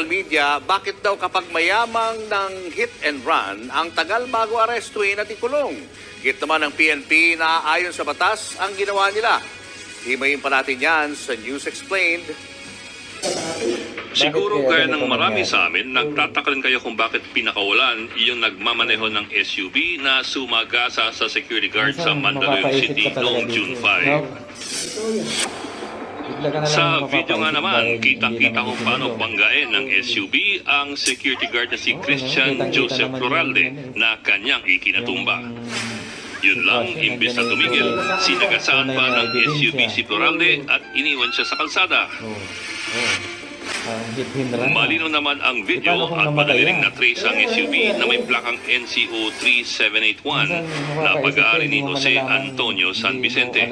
media bakit daw kapag mayamang ng hit and run, ang tagal bago arestuhin at ikulong. Hit naman ng PNP na ayon sa batas ang ginawa nila. Himayin pa natin yan sa News Explained. Siguro gaya ng marami sa amin, nagtataka rin kayo kung bakit pinakawalan yung nagmamaneho ng SUV na sumagasa sa security guard sa Mandaluyong City noong June 5. Sa video nga naman, kitang-kita kung paano banggain ng SUV ang security guard na si Christian Joseph Floralde na kanyang ikinatumba. Yun lang, imbes na tumigil, sinagasaan pa ng SUV si Floralde at iniwan siya sa kalsada. Malino naman ang video at madali ring na-trace ang SUV na may plakang NCO 3781 na pag-aari ni Jose Antonio San Vicente.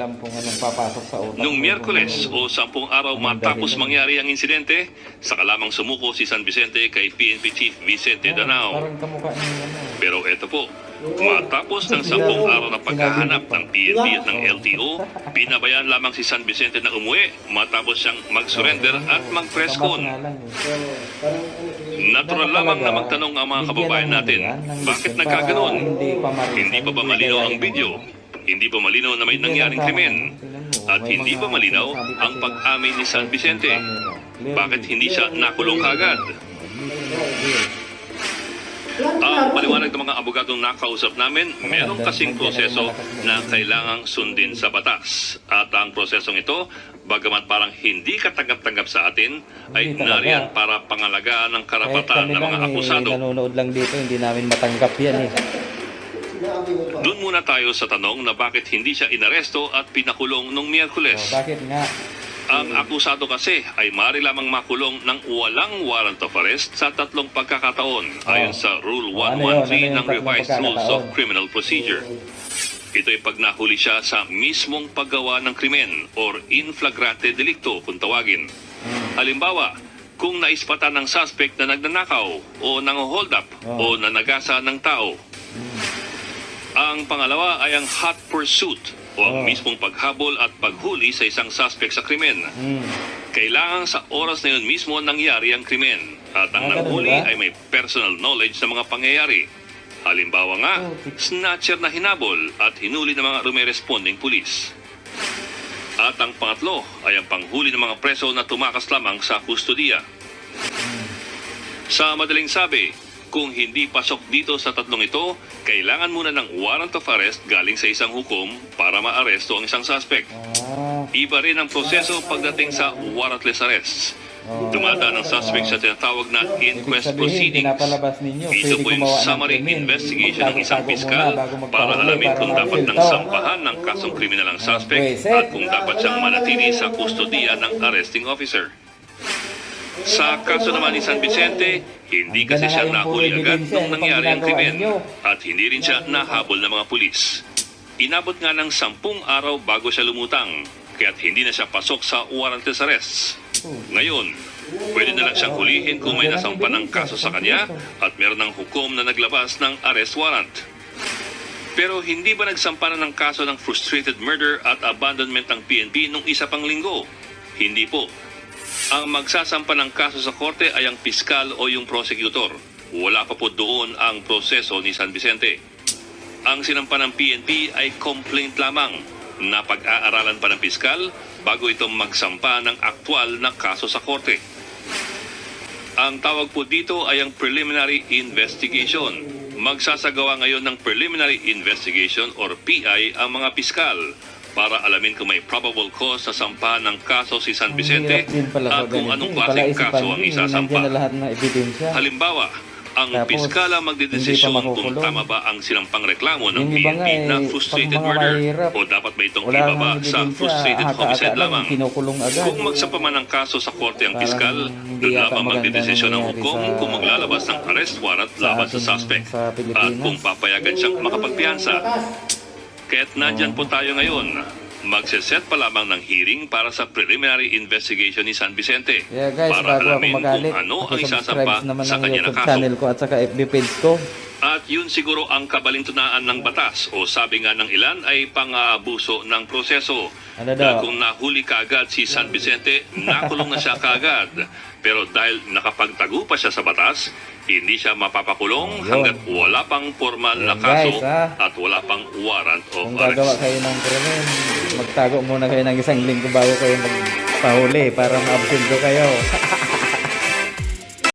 Noong Miyerkules o 10 araw matapos mangyari ang insidente, saka lamang sumuko si San Vicente kay PNP Chief Vicente Danao. Pero eto po, matapos ng 10 araw na paghahanap ng PNP at ng LTO, pinabayaan lamang si San Vicente na umuwi matapos siyang mag-surrender at mag-press con. Natural lamang na magtanong ang mga kababayan natin, bakit nagkaganon? Hindi pa ba malinaw ang video? Hindi pa malinaw na may nangyaring krimen? At hindi pa malinaw ang pag-amin ni San Vicente? Bakit hindi siya nakulong kagad? Ang paliwanag ng mga abogadong nakausap namin, meron kasing proseso na kailangang sundin sa batas. At ang prosesong ito, bagamat parang hindi katanggap-tanggap sa atin, ay nariyan para pangalagaan ng karapatan ng mga akusado. Nanonood lang dito, hindi namin matanggap yan eh. Doon muna tayo sa tanong na bakit hindi siya inaresto at pinakulong nung Miyerkules. Bakit nga? Ang akusado kasi ay maaari lamang makulong ng walang warrant of arrest sa 3 pagkakataon ayon sa Rule 113 ng Revised Rules of Criminal Procedure. Ito ay pag nahuli siya sa mismong paggawa ng krimen or in flagrante delicto kung tawagin. Halimbawa, kung naispatan ng suspect na nagnanakaw o nang-hold up o nanagasa ng tao. Ang pangalawa ay ang hot pursuit o ang mismong paghabol at paghuli sa isang suspect sa krimen. Kailangan sa oras na yun mismo nangyari ang krimen at ang nanghuli ay may personal knowledge sa mga pangyayari. Halimbawa nga, snatcher na hinabol at hinuli ng mga rumeresponding pulis. At ang pangatlo ay ang panghuli ng mga preso na tumakas lamang sa kustodiya. Sa madaling sabi, kung hindi pasok dito sa tatlong ito, kailangan muna ng warrant of arrest galing sa isang hukom para maaresto ang isang suspect. Iba rin ang proseso pagdating sa warrantless arrests. Dumadaan ang suspect sa tinatawag na inquest proceedings. Ito po yung summary investigation ng isang piskal para alamin kung dapat nang sampahan ng kasong kriminal ang suspect at kung dapat siyang manatili sa kustodiya ng arresting officer. Sa kaso naman ni San Vicente, hindi kasi siya nahuli agad nung nangyari ang krimen at hindi rin siya nahabol ng mga pulis. Inabot nga ng 10 araw bago siya lumutang, kaya't hindi na siya pasok sa warrantless arrests. Ngayon, pwede na lang siyang hulihin kung may nasampan ng kaso sa kanya at meron ng hukom na naglabas ng arrest warrant. Pero hindi ba nagsampanan ng kaso ng frustrated murder at abandonment ng PNP nung isa pang linggo? Hindi po. Ang magsasampa ng kaso sa korte ay ang piskal o yung prosecutor. Wala pa po doon ang proseso ni San Vicente. Ang sinampa ng PNP ay complaint lamang na pag-aaralan pa ng piskal bago ito magsampa ng aktwal na kaso sa korte. Ang tawag po dito ay ang preliminary investigation. Magsasagawa ngayon ng preliminary investigation or PI ang mga piskal para alamin kung may probable cause sa sampahan ng kaso si San Vicente at kung anong klaseng kaso ang isasampa. Halimbawa, ang piskala magdedesisyon kung tama ba ang sinampang reklamo ng PNP na frustrated murder o dapat ba itong ibaba sa frustrated homicide lamang. Kung magsampa man ng kaso sa korte ang piskal, doon lamang magdedesisyon ng hukom kung maglalabas ng arrest warrant laban sa suspect at kung papayagan siyang makapagpiyansa. Kaya't nandyan po tayo ngayon. Magseset pa lamang ng hearing para sa preliminary investigation ni San Vicente para alamin kung ano ang isasampa sa kanya na kaso. Channel ko at saka FB page ko. At yun siguro ang kabalintunaan ng batas o sabi nga ng ilan ay pang-aabuso ng proseso. Ano daw? Dahil kung nahuli kaagad si San Vicente, nakulong na siya kaagad. Pero dahil nakapagtago pa siya sa batas, hindi siya mapapakulong Ayun. hanggat wala pang formal na Ayun, kaso guys, ha? at wala pang warrant of Kung gagawa arrest. kayo ng krimen, magtago muna kayo ng isang linggo bago kayo magpahuli para maabsueldo kayo.